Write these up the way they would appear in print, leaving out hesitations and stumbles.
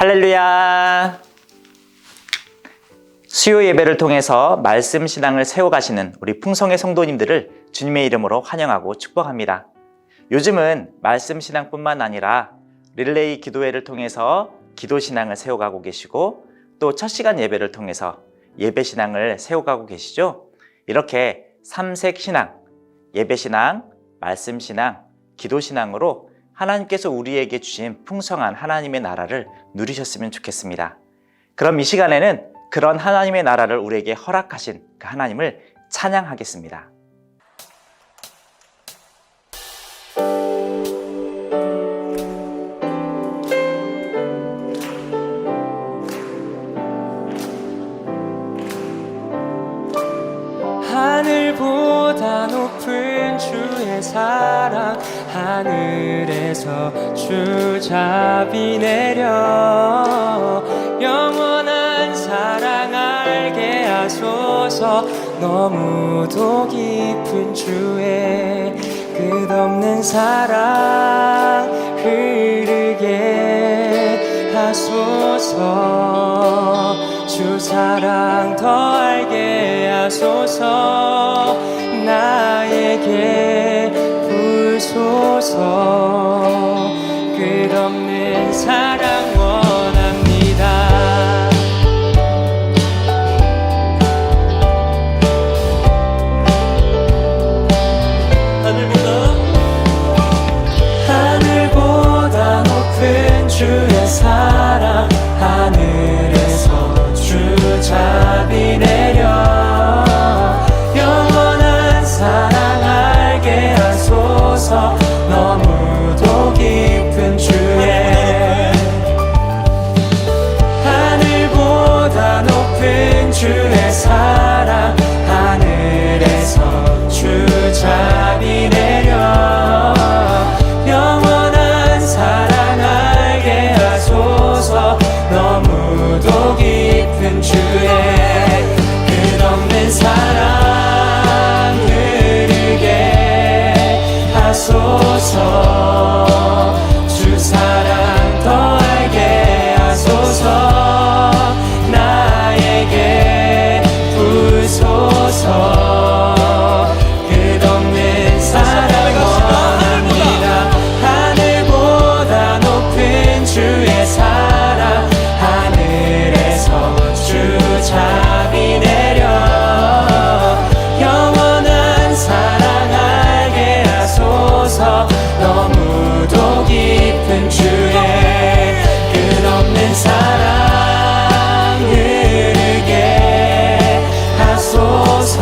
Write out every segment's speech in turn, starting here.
할렐루야! 수요 예배를 통해서 말씀 신앙을 세워가시는 우리 풍성의 성도님들을 주님의 이름으로 환영하고 축복합니다. 요즘은 말씀 신앙뿐만 아니라 릴레이 기도회를 통해서 기도 신앙을 세워가고 계시고 또 첫 시간 예배를 통해서 예배 신앙을 세워가고 계시죠? 이렇게 삼색 신앙, 예배 신앙, 말씀 신앙, 기도 신앙으로 하나님께서 우리에게 주신 풍성한 하나님의 나라를 누리셨으면 좋겠습니다. 그럼 이 시간에는 그런 하나님의 나라를 우리에게 허락하신 그 하나님을 찬양하겠습니다. 하늘보다 높은 주의 사랑, 하늘에서 주잡이 내려 영원한 사랑 알게 하소서. 너무도 깊은 주의 끝없는 사랑 흐르게 하소서. 주 사랑 더 알게 하소서. 나에게 부소서. 끝없는 사랑 원합니다. 하늘보다 높은 주의 사랑, 하늘에서 주잡이 내려 영원한 사랑 알게 하소서. 너무도 깊은 주의 하늘보다 높은 주의 사랑, 하늘에서 주잡이 내려 영원한 사랑 알게 하소서. 너무도 깊은 주의 끝없는 사랑 흐르게 하소서. 주 사랑 더 알게 하소서. 나에게 부소서. 끝없는 사랑 원합니다. 하늘보다 높은 주의 사랑, 하늘에서 주잡이 내려 영원한 사랑 알게 하소서. 너무도 깊은 주의 끝없는 사랑 흐르게 하소서.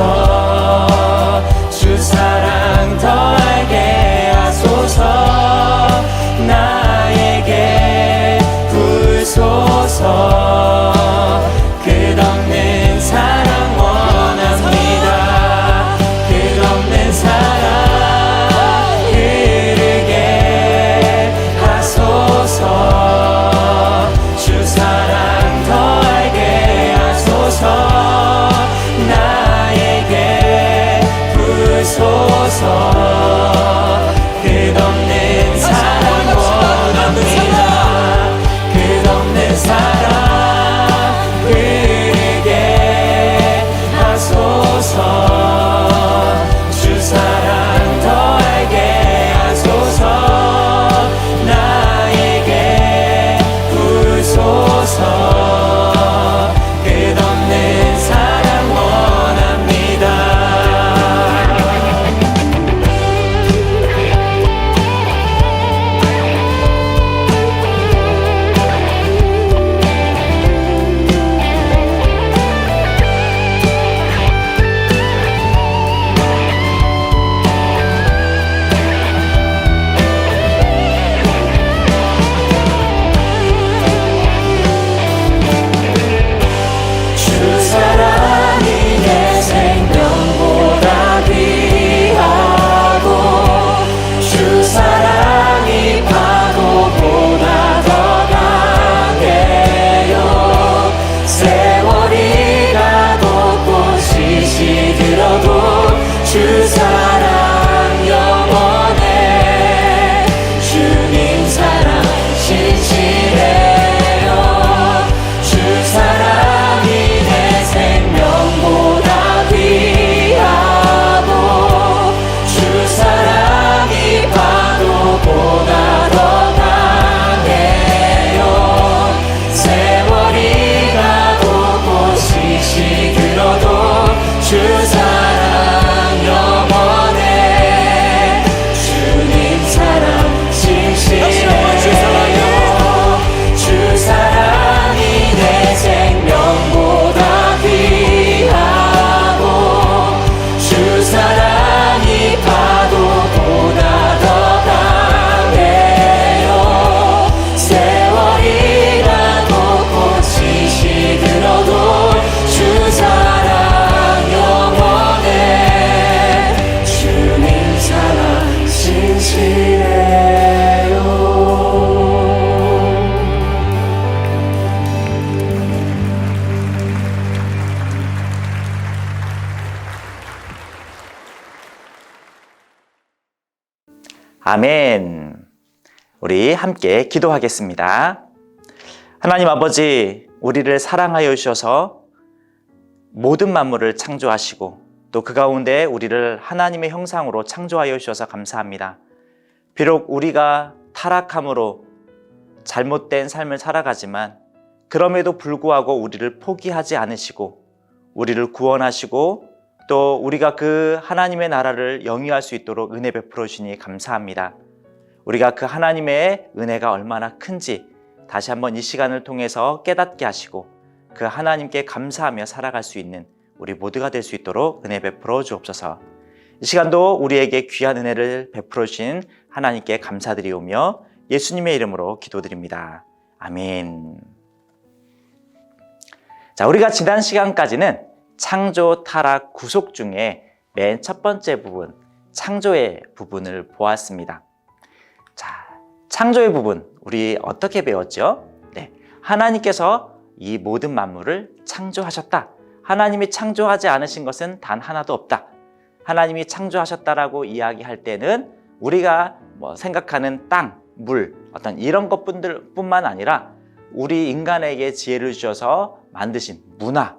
주 사랑 더 알게 하소서. 나에게 부소서. 끝없는 사랑 원합니다. 끝없는 사랑 흐르게 하소서. 주 사랑 더 알게 하소서. 나에게 부소서. 끝없는 사랑 원합니다. 끝없는 사랑 흐르게 하소서. 주 사랑 더 알게 하소서. 나에게 부소서. 끝없는 사랑 원합니다. 아멘. 우리 함께 기도하겠습니다. 하나님 아버지, 우리를 사랑하여 주셔서 모든 만물을 창조하시고 또 그 가운데 우리를 하나님의 형상으로 창조하여 주셔서 감사합니다. 비록 우리가 타락함으로 잘못된 삶을 살아가지만 그럼에도 불구하고 우리를 포기하지 않으시고 우리를 구원하시고 또 우리가 그 하나님의 나라를 영위할 수 있도록 은혜 베풀어 주시니 감사합니다. 우리가 그 하나님의 은혜가 얼마나 큰지 다시 한번 이 시간을 통해서 깨닫게 하시고 그 하나님께 감사하며 살아갈 수 있는 우리 모두가 될 수 있도록 은혜 베풀어 주옵소서. 이 시간도 우리에게 귀한 은혜를 베풀어 주신 하나님께 감사드리오며 예수님의 이름으로 기도드립니다. 아멘. 자, 우리가 지난 시간까지는 창조, 타락, 구속 중에 맨 첫 번째 부분, 창조의 부분을 보았습니다. 자, 창조의 부분, 우리 어떻게 배웠죠? 네, 하나님께서 이 모든 만물을 창조하셨다. 하나님이 창조하지 않으신 것은 단 하나도 없다. 하나님이 창조하셨다라고 이야기할 때는 우리가 생각하는 땅, 물, 어떤 이런 것뿐만 아니라 우리 인간에게 지혜를 주셔서 만드신 문화,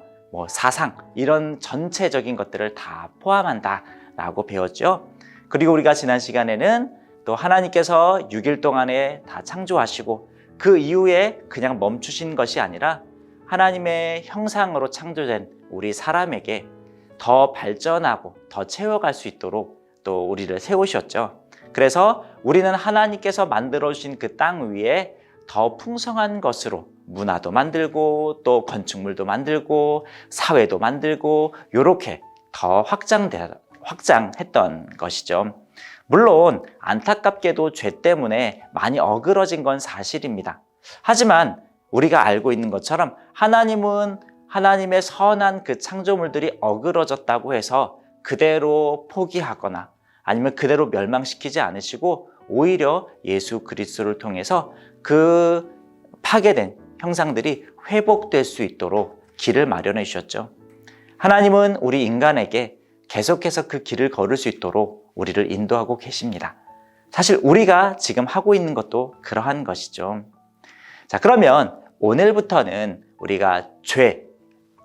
사상, 이런 전체적인 것들을 다 포함한다라고 배웠죠. 그리고 우리가 지난 시간에는 또 하나님께서 6일 동안에 다 창조하시고 그 이후에 그냥 멈추신 것이 아니라 하나님의 형상으로 창조된 우리 사람에게 더 발전하고 더 채워갈 수 있도록 또 우리를 세우셨죠. 그래서 우리는 하나님께서 만들어주신 그 땅 위에 더 풍성한 것으로 문화도 만들고 또 건축물도 만들고 사회도 만들고 이렇게 더 확장했던 것이죠. 물론 안타깝게도 죄 때문에 많이 어그러진 건 사실입니다. 하지만 우리가 알고 있는 것처럼 하나님은 하나님의 선한 그 창조물들이 어그러졌다고 해서 그대로 포기하거나 아니면 그대로 멸망시키지 않으시고 오히려 예수 그리스도를 통해서 그 파괴된 형상들이 회복될 수 있도록 길을 마련해 주셨죠. 하나님은 우리 인간에게 계속해서 그 길을 걸을 수 있도록 우리를 인도하고 계십니다. 사실 우리가 지금 하고 있는 것도 그러한 것이죠. 자, 그러면 오늘부터는 우리가 죄,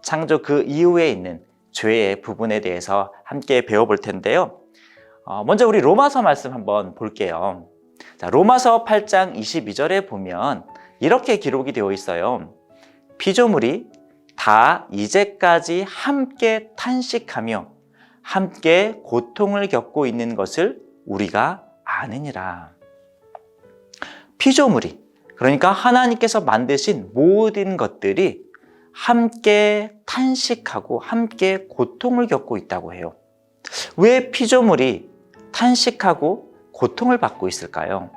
창조 그 이후에 있는 죄의 부분에 대해서 함께 배워볼 텐데요. 먼저 우리 로마서 말씀 한번 볼게요. 자, 로마서 8장 22절에 보면 이렇게 기록이 되어 있어요. 피조물이 다 이제까지 함께 탄식하며 함께 고통을 겪고 있는 것을 우리가 아느니라. 피조물이, 그러니까 하나님께서 만드신 모든 것들이 함께 탄식하고 함께 고통을 겪고 있다고 해요. 왜 피조물이 탄식하고 고통을 받고 있을까요?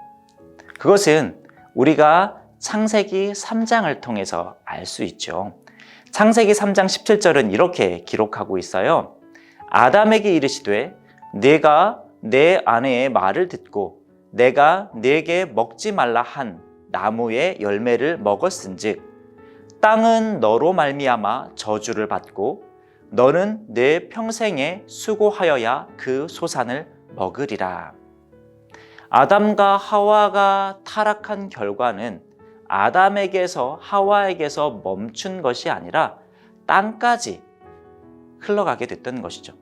그것은 우리가 창세기 3장을 통해서 알 수 있죠. 창세기 3장 17절은 이렇게 기록하고 있어요. 아담에게 이르시되 네가 내 아내의 말을 듣고 내가 네게 먹지 말라 한 나무의 열매를 먹었은즉 땅은 너로 말미암아 저주를 받고 너는 내 평생에 수고하여야 그 소산을 먹으리라. 아담과 하와가 타락한 결과는 아담에게서 하와에게서 멈춘 것이 아니라 땅까지 흘러가게 됐던 것이죠.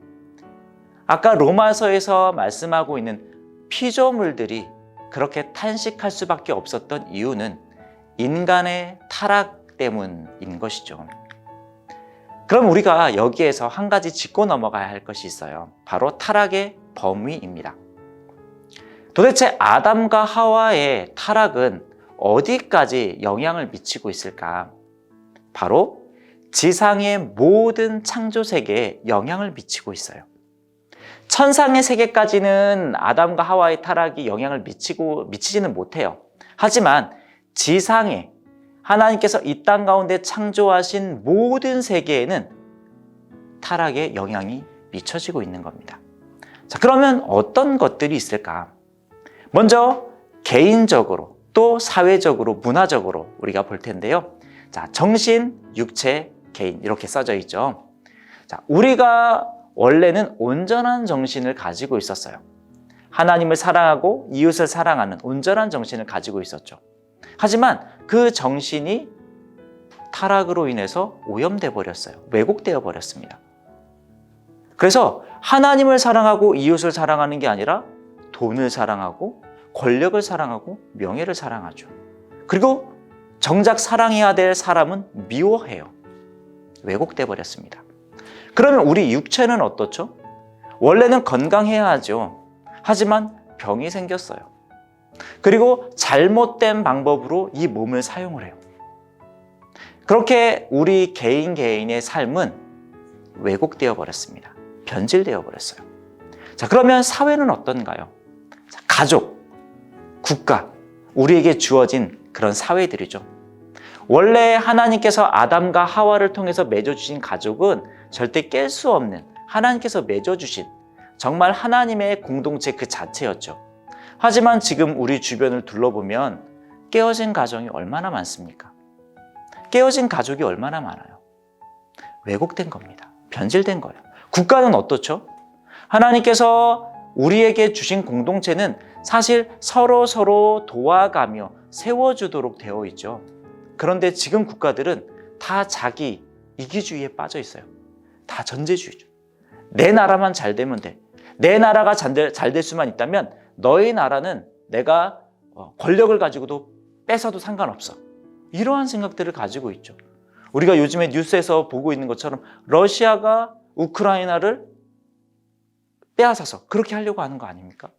아까 로마서에서 말씀하고 있는 피조물들이 그렇게 탄식할 수밖에 없었던 이유는 인간의 타락 때문인 것이죠. 그럼 우리가 여기에서 한 가지 짚고 넘어가야 할 것이 있어요. 바로 타락의 범위입니다. 도대체 아담과 하와의 타락은 어디까지 영향을 미치고 있을까? 바로 지상의 모든 창조 세계에 영향을 미치고 있어요. 천상의 세계까지는 아담과 하와의 타락이 영향을 미치지는 못해요. 하지만 지상에 하나님께서 이 땅 가운데 창조하신 모든 세계에는 타락의 영향이 미쳐지고 있는 겁니다. 자, 그러면 어떤 것들이 있을까? 먼저 개인적으로 또 사회적으로 문화적으로 우리가 볼 텐데요. 자, 정신, 육체, 개인 이렇게 써져 있죠. 자, 우리가 원래는 온전한 정신을 가지고 있었어요. 하나님을 사랑하고 이웃을 사랑하는 온전한 정신을 가지고 있었죠. 하지만 그 정신이 타락으로 인해서 오염돼 버렸어요. 왜곡되어 버렸습니다. 그래서 하나님을 사랑하고 이웃을 사랑하는 게 아니라 돈을 사랑하고 권력을 사랑하고 명예를 사랑하죠. 그리고 정작 사랑해야 될 사람은 미워해요. 왜곡돼 버렸습니다. 그러면 우리 육체는 어떻죠? 원래는 건강해야 하죠. 하지만 병이 생겼어요. 그리고 잘못된 방법으로 이 몸을 사용을 해요. 그렇게 우리 개인의 삶은 왜곡되어 버렸습니다. 변질되어 버렸어요. 자, 그러면 사회는 어떤가요? 자, 가족, 국가, 우리에게 주어진 그런 사회들이죠. 원래 하나님께서 아담과 하와를 통해서 맺어주신 가족은 절대 깰 수 없는 하나님께서 맺어주신 정말 하나님의 공동체 그 자체였죠. 하지만 지금 우리 주변을 둘러보면 깨어진 가정이 얼마나 많습니까? 깨어진 가족이 얼마나 많아요? 왜곡된 겁니다. 변질된 거예요. 국가는 어떻죠? 하나님께서 우리에게 주신 공동체는 사실 서로 도와가며 세워주도록 되어 있죠. 그런데 지금 국가들은 다 자기 이기주의에 빠져 있어요. 다 전제주의죠. 내 나라만 잘 되면 돼. 내 나라가 잘 될 수만 있다면 너희 나라는 내가 권력을 가지고도 뺏어도 상관없어. 이러한 생각들을 가지고 있죠. 우리가 요즘에 뉴스에서 보고 있는 것처럼 러시아가 우크라이나를 빼앗아서 그렇게 하려고 하는 거 아닙니까?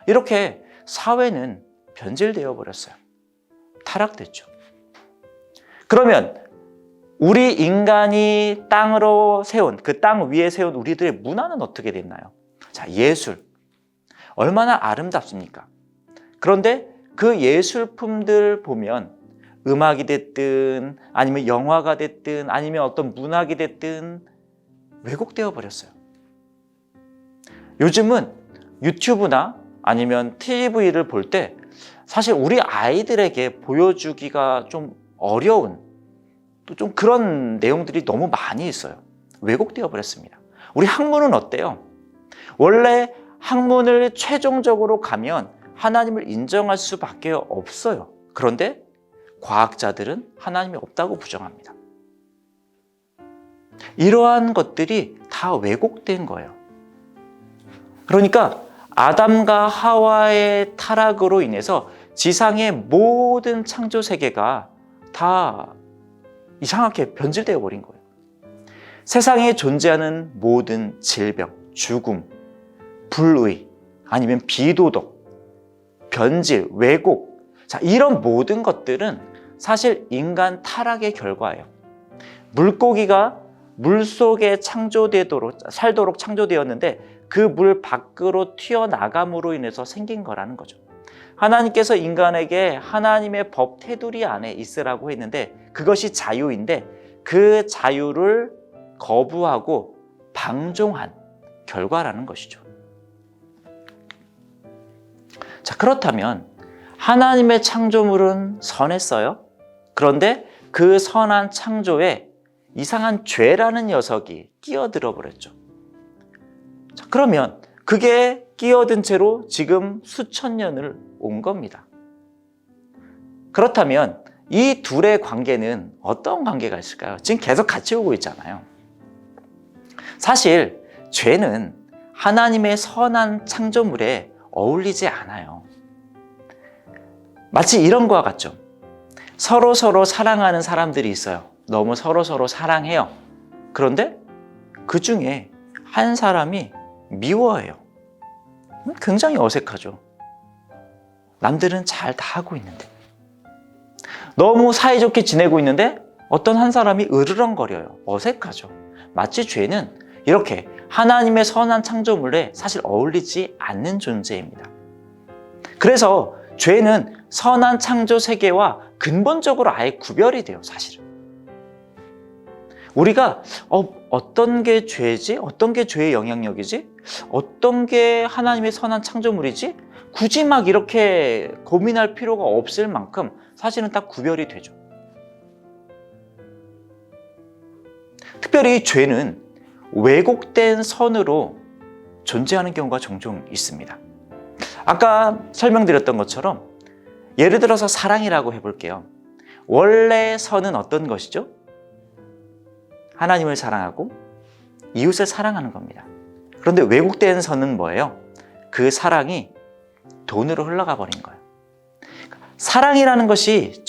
이렇게 사회는 변질되어 버렸어요. 타락됐죠. 그러면 우리 인간이 땅으로 세운 그 땅 위에 세운 우리들의 문화는 어떻게 됐나요? 자, 예술. 얼마나 아름답습니까? 그런데 그 예술품들 보면 음악이 됐든 아니면 영화가 됐든 아니면 어떤 문학이 됐든 왜곡되어 버렸어요. 요즘은 유튜브나 아니면 TV를 볼 때 사실 우리 아이들에게 보여주기가 좀 어려운 또 좀 그런 내용들이 너무 많이 있어요. 왜곡되어 버렸습니다. 우리 학문은 어때요? 원래 학문을 최종적으로 가면 하나님을 인정할 수밖에 없어요. 그런데 과학자들은 하나님이 없다고 부정합니다. 이러한 것들이 다 왜곡된 거예요. 그러니까 아담과 하와의 타락으로 인해서 지상의 모든 창조 세계가 다 이상하게 변질되어 버린 거예요. 세상에 존재하는 모든 질병, 죽음, 불의, 아니면 비도덕, 변질, 왜곡, 자, 이런 모든 것들은 사실 인간 타락의 결과예요. 물고기가 물속에 살도록 창조되었는데 그 물 밖으로 튀어나감으로 인해서 생긴 거라는 거죠. 하나님께서 인간에게 하나님의 법 테두리 안에 있으라고 했는데 그것이 자유인데 그 자유를 거부하고 방종한 결과라는 것이죠. 자, 그렇다면 하나님의 창조물은 선했어요. 그런데 그 선한 창조에 이상한 죄라는 녀석이 끼어들어 버렸죠. 자, 그러면 그게 끼어든 채로 지금 수천 년을 온 겁니다. 그렇다면 이 둘의 관계는 어떤 관계가 있을까요? 지금 계속 같이 오고 있잖아요. 사실 죄는 하나님의 선한 창조물에 어울리지 않아요. 마치 이런 거와 같죠. 서로 사랑하는 사람들이 있어요. 너무 서로 사랑해요. 그런데 그 중에 한 사람이 미워해요. 굉장히 어색하죠. 남들은 잘 다 하고 있는데. 너무 사이좋게 지내고 있는데 어떤 한 사람이 으르렁거려요. 어색하죠. 마치 죄는 이렇게 하나님의 선한 창조물에 사실 어울리지 않는 존재입니다. 그래서 죄는 선한 창조 세계와 근본적으로 아예 구별이 돼요, 사실은. 우리가 어떤 게 죄지? 어떤 게 죄의 영향력이지? 어떤 게 하나님의 선한 창조물이지? 굳이 막 이렇게 고민할 필요가 없을 만큼 사실은 딱 구별이 되죠. 특별히 죄는 왜곡된 선으로 존재하는 경우가 종종 있습니다. 아까 설명드렸던 것처럼 예를 들어서 사랑이라고 해볼게요. 원래 선은 어떤 것이죠? 하나님을 사랑하고 이웃을 사랑하는 겁니다. 그런데 왜곡된 선은 뭐예요? 그 사랑이 돈으로 흘러가 버린 거예요. 사랑이라는 것이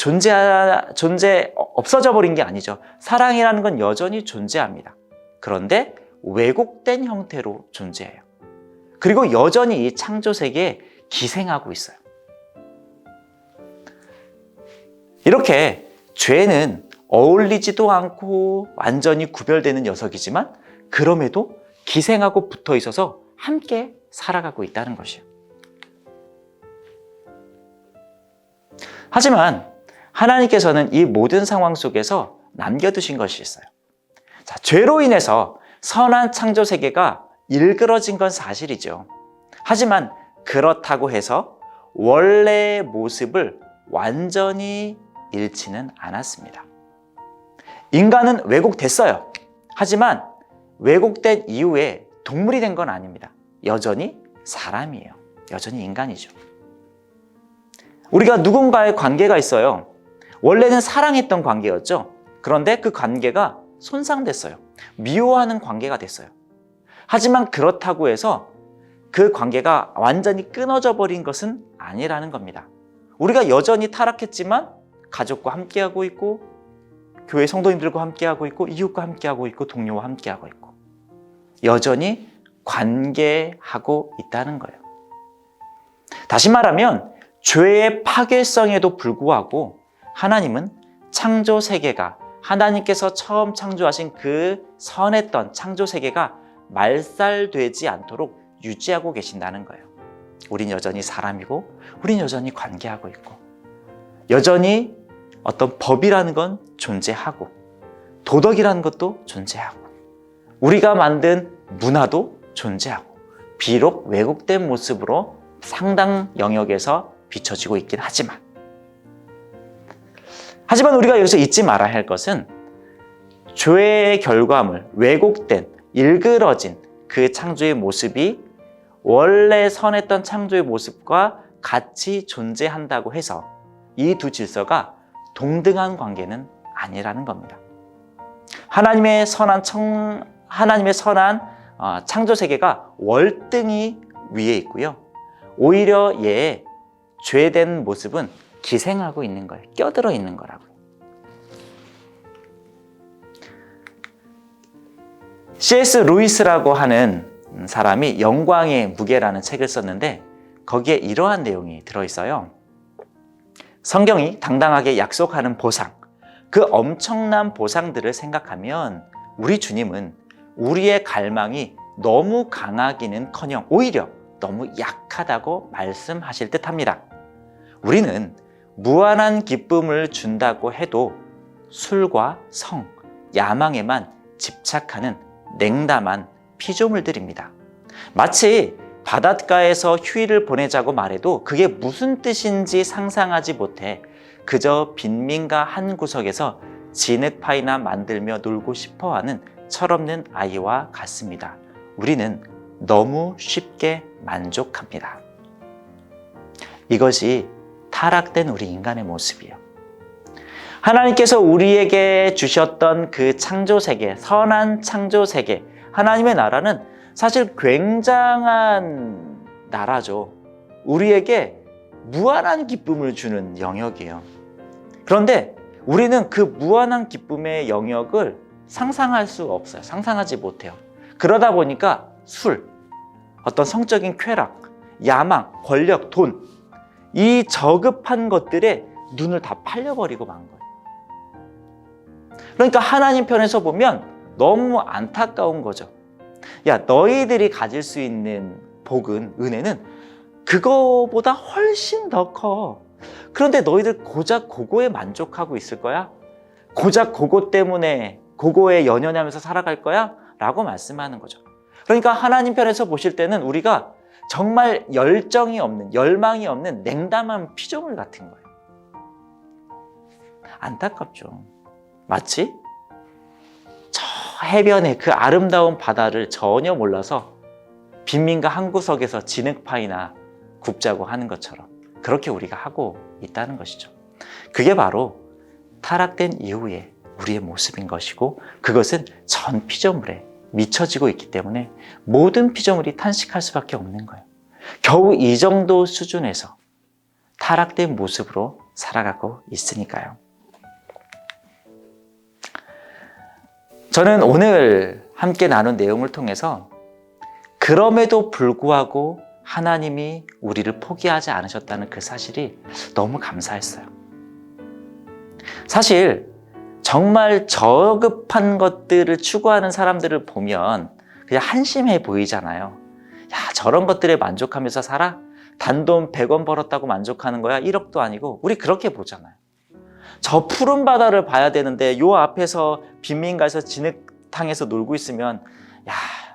없어져 버린 게 아니죠. 사랑이라는 건 여전히 존재합니다. 그런데 왜곡된 형태로 존재해요. 그리고 여전히 이 창조 세계에 기생하고 있어요. 이렇게 죄는 어울리지도 않고 완전히 구별되는 녀석이지만 그럼에도 기생하고 붙어 있어서 함께 살아가고 있다는 것이에요. 하지만 하나님께서는 이 모든 상황 속에서 남겨두신 것이 있어요. 자, 죄로 인해서 선한 창조 세계가 일그러진 건 사실이죠. 하지만 그렇다고 해서 원래의 모습을 완전히 잃지는 않았습니다. 인간은 왜곡됐어요. 하지만 왜곡된 이후에 동물이 된 건 아닙니다. 여전히 사람이에요. 여전히 인간이죠. 우리가 누군가의 관계가 있어요. 원래는 사랑했던 관계였죠. 그런데 그 관계가 손상됐어요. 미워하는 관계가 됐어요. 하지만 그렇다고 해서 그 관계가 완전히 끊어져 버린 것은 아니라는 겁니다. 우리가 여전히 타락했지만 가족과 함께하고 있고 교회 성도님들과 함께하고 있고 이웃과 함께하고 있고 동료와 함께하고 있고 여전히 관계하고 있다는 거예요. 다시 말하면 죄의 파괴성에도 불구하고 하나님은 창조 세계가 하나님께서 처음 창조하신 그 선했던 창조 세계가 말살되지 않도록 유지하고 계신다는 거예요. 우린 여전히 사람이고 우린 여전히 관계하고 있고 여전히 어떤 법이라는 건 존재하고 도덕이라는 것도 존재하고 우리가 만든 문화도 존재하고 비록 왜곡된 모습으로 상당 영역에서 비춰지고 있긴 하지만 우리가 여기서 잊지 말아야 할 것은 죄의 결과물, 왜곡된, 일그러진 그 창조의 모습이 원래 선했던 창조의 모습과 같이 존재한다고 해서 이 두 질서가 동등한 관계는 아니라는 겁니다. 하나님의 선한 창조 세계가 월등히 위에 있고요. 오히려 얘의 죄된 모습은 기생하고 있는 거예요. 껴들어 있는 거라고요. C.S. 루이스라고 하는 사람이 영광의 무게라는 책을 썼는데 거기에 이러한 내용이 들어있어요. 성경이 당당하게 약속하는 보상, 그 엄청난 보상들을 생각하면 우리 주님은 우리의 갈망이 너무 강하기는커녕 오히려 너무 약하다고 말씀하실 듯합니다. 우리는 무한한 기쁨을 준다고 해도 술과 성, 야망에만 집착하는 냉담한 피조물들입니다. 마치 바닷가에서 휴일을 보내자고 말해도 그게 무슨 뜻인지 상상하지 못해 그저 빈민가 한 구석에서 진흙파이나 만들며 놀고 싶어하는 철없는 아이와 같습니다. 우리는 너무 쉽게 만족합니다. 이것이 타락된 우리 인간의 모습이에요. 하나님께서 우리에게 주셨던 그 창조세계, 선한 창조세계, 하나님의 나라는 사실 굉장한 나라죠. 우리에게 무한한 기쁨을 주는 영역이에요. 그런데 우리는 그 무한한 기쁨의 영역을 상상할 수 없어요. 상상하지 못해요. 그러다 보니까 술, 어떤 성적인 쾌락, 야망, 권력, 돈, 이 저급한 것들에 눈을 다 팔려버리고 만 거예요. 그러니까 하나님 편에서 보면 너무 안타까운 거죠. 야, 너희들이 가질 수 있는 복은, 은혜는 그거보다 훨씬 더 커. 그런데 너희들 고작 그거에 만족하고 있을 거야? 고작 그거 때문에 그거에 연연하면서 살아갈 거야? 라고 말씀하는 거죠. 그러니까 하나님 편에서 보실 때는 우리가 정말 열정이 없는, 열망이 없는 냉담한 피조물 같은 거예요. 안타깝죠. 마치 저 해변의 그 아름다운 바다를 전혀 몰라서 빈민가 한 구석에서 진흙파이나 굽자고 하는 것처럼 그렇게 우리가 하고 있다는 것이죠. 그게 바로 타락된 이후에 우리의 모습인 것이고, 그것은 전 피조물에 미쳐지고 있기 때문에 모든 피조물이 탄식할 수밖에 없는 거예요. 겨우 이 정도 수준에서 타락된 모습으로 살아가고 있으니까요. 저는 오늘 함께 나눈 내용을 통해서 그럼에도 불구하고 하나님이 우리를 포기하지 않으셨다는 그 사실이 너무 감사했어요. 사실 정말 저급한 것들을 추구하는 사람들을 보면 그냥 한심해 보이잖아요. 야, 저런 것들에 만족하면서 살아? 단돈 100원 벌었다고 만족하는 거야? 1억도 아니고. 우리 그렇게 보잖아요. 저 푸른 바다를 봐야 되는데 요 앞에서 빈민가에서 진흙탕에서 놀고 있으면 야,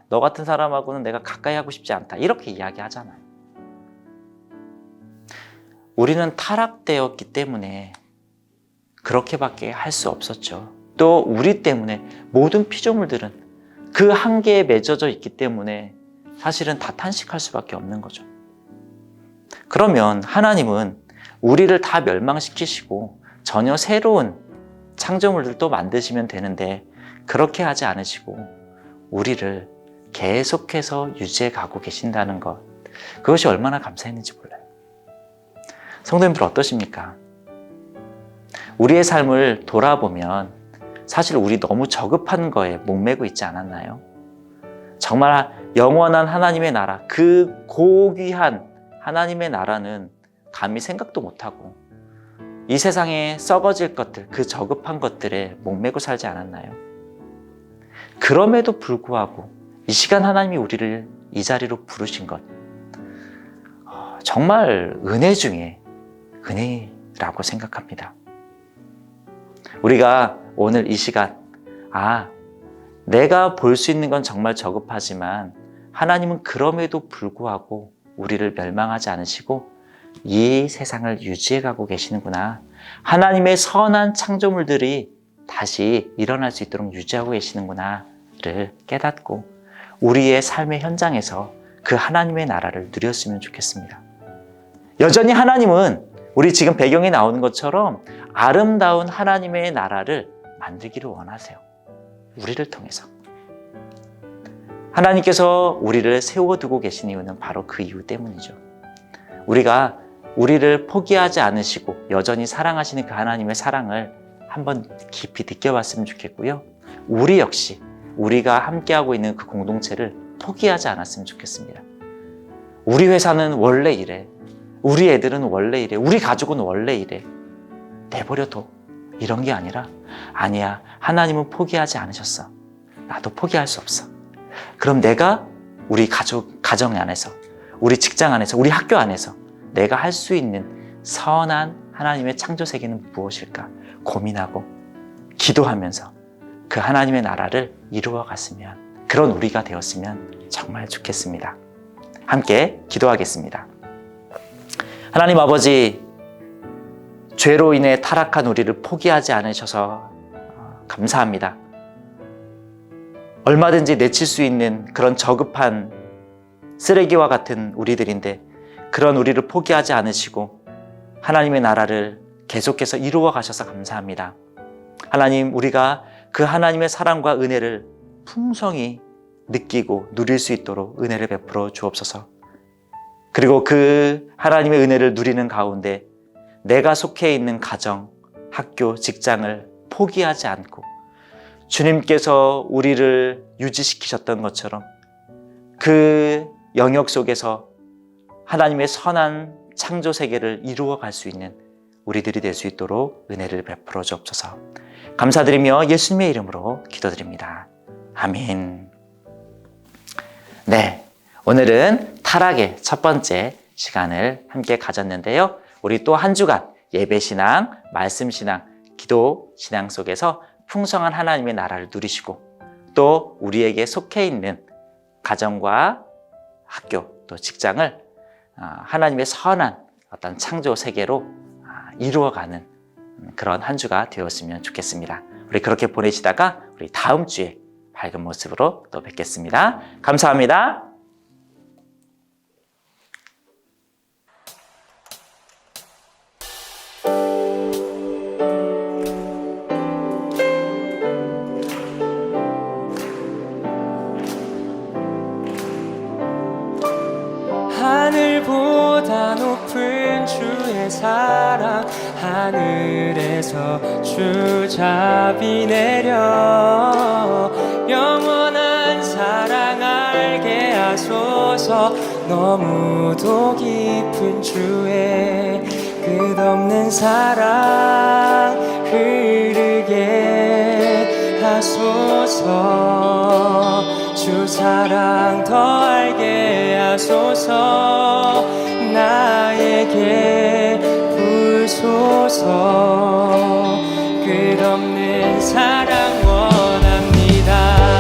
너 같은 사람하고는 내가 가까이 하고 싶지 않다, 이렇게 이야기하잖아요. 우리는 타락되었기 때문에 그렇게밖에 할 수 없었죠. 또 우리 때문에 모든 피조물들은 그 한계에 맺어져 있기 때문에 사실은 다 탄식할 수밖에 없는 거죠. 그러면 하나님은 우리를 다 멸망시키시고 전혀 새로운 창조물들도 만드시면 되는데 그렇게 하지 않으시고 우리를 계속해서 유지해 가고 계신다는 것, 그것이 얼마나 감사했는지 몰라요. 성도님들 어떠십니까? 우리의 삶을 돌아보면 사실 우리 너무 저급한 거에 목매고 있지 않았나요? 정말 영원한 하나님의 나라, 그 고귀한 하나님의 나라는 감히 생각도 못하고 이 세상에 썩어질 것들, 그 저급한 것들에 목매고 살지 않았나요? 그럼에도 불구하고 이 시간 하나님이 우리를 이 자리로 부르신 것, 정말 은혜 중에 은혜라고 생각합니다. 우리가 오늘 이 시간, 내가 볼 수 있는 건 정말 저급하지만 하나님은 그럼에도 불구하고 우리를 멸망하지 않으시고 이 세상을 유지해가고 계시는구나, 하나님의 선한 창조물들이 다시 일어날 수 있도록 유지하고 계시는구나를 깨닫고 우리의 삶의 현장에서 그 하나님의 나라를 누렸으면 좋겠습니다. 여전히 하나님은 우리 지금 배경에 나오는 것처럼 아름다운 하나님의 나라를 만들기를 원하세요. 우리를 통해서. 하나님께서 우리를 세워두고 계신 이유는 바로 그 이유 때문이죠. 우리가 우리를 포기하지 않으시고 여전히 사랑하시는 그 하나님의 사랑을 한번 깊이 느껴봤으면 좋겠고요. 우리 역시 우리가 함께하고 있는 그 공동체를 포기하지 않았으면 좋겠습니다. 우리 회사는 원래 이래, 우리 애들은 원래 이래, 우리 가족은 원래 이래, 내버려둬, 이런 게 아니라, 아니야, 하나님은 포기하지 않으셨어, 나도 포기할 수 없어. 그럼 내가 우리 가정 안에서, 우리 직장 안에서, 우리 학교 안에서 내가 할 수 있는 선한 하나님의 창조 세계는 무엇일까 고민하고 기도하면서 그 하나님의 나라를 이루어 갔으면, 그런 우리가 되었으면 정말 좋겠습니다. 함께 기도하겠습니다. 하나님 아버지, 죄로 인해 타락한 우리를 포기하지 않으셔서 감사합니다. 얼마든지 내칠 수 있는 그런 저급한 쓰레기와 같은 우리들인데 그런 우리를 포기하지 않으시고 하나님의 나라를 계속해서 이루어 가셔서 감사합니다. 하나님, 우리가 그 하나님의 사랑과 은혜를 풍성히 느끼고 누릴 수 있도록 은혜를 베풀어 주옵소서. 그리고 그 하나님의 은혜를 누리는 가운데 내가 속해 있는 가정, 학교, 직장을 포기하지 않고 주님께서 우리를 유지시키셨던 것처럼 그 영역 속에서 하나님의 선한 창조 세계를 이루어 갈 수 있는 우리들이 될 수 있도록 은혜를 베풀어 주옵소서. 감사드리며 예수님의 이름으로 기도드립니다. 아멘. 네, 오늘은 타락의 첫 번째 시간을 함께 가졌는데요. 우리 또 한 주간 예배신앙, 말씀신앙, 기도신앙 속에서 풍성한 하나님의 나라를 누리시고 또 우리에게 속해 있는 가정과 학교 또 직장을 하나님의 선한 어떤 창조 세계로 이루어가는 그런 한 주가 되었으면 좋겠습니다. 우리 그렇게 보내시다가 우리 다음 주에 밝은 모습으로 또 뵙겠습니다. 감사합니다. 하늘보다 높은 주의 사랑 하늘에서 주잡이 내려 영원한 사랑 알게 하소서 너무도 깊은 주의 끝없는 사랑 흐르게 하소서 주 사랑 더 알게 하소서 나에게 부소서 끝없는 사랑 원합니다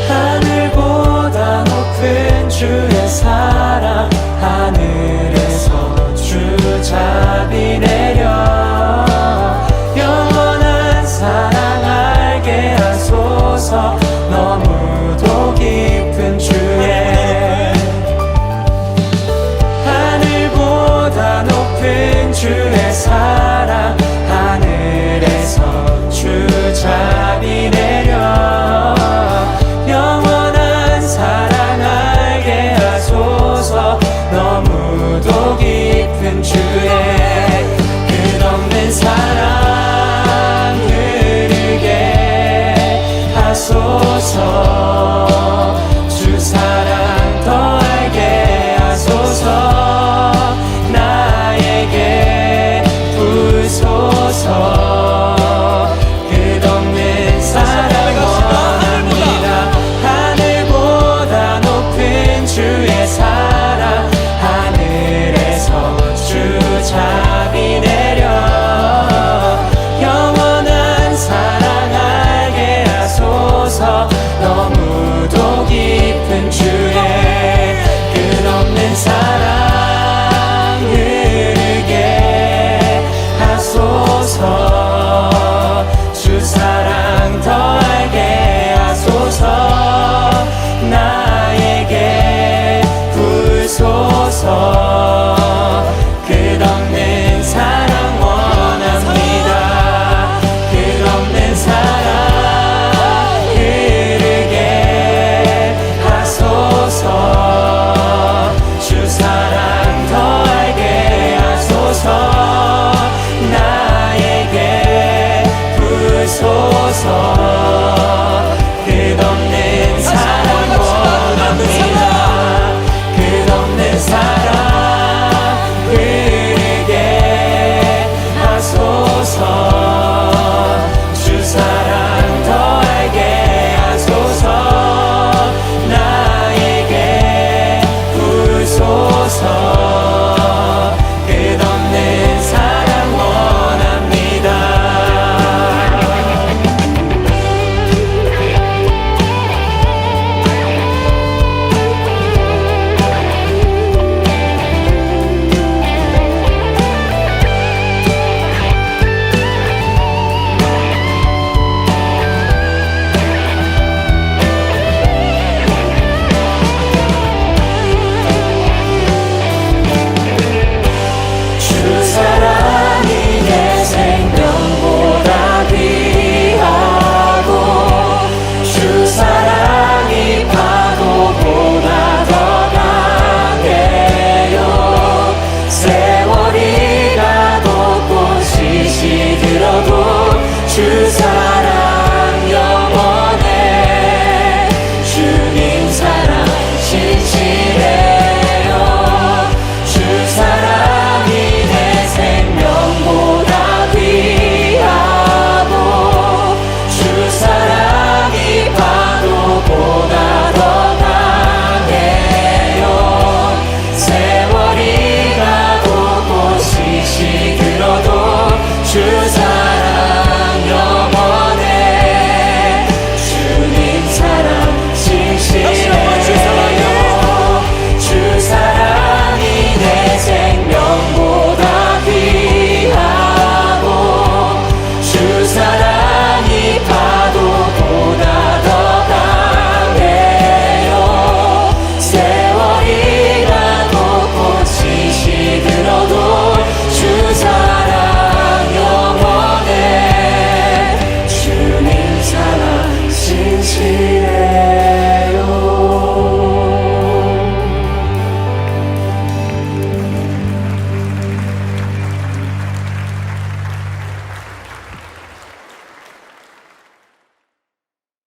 하늘보다 높은 주의 사랑 하늘에서 주잡이 내려 영원한 사랑 알게 하소서 너무도 깊은 주의 하늘보다 높은 주의 사랑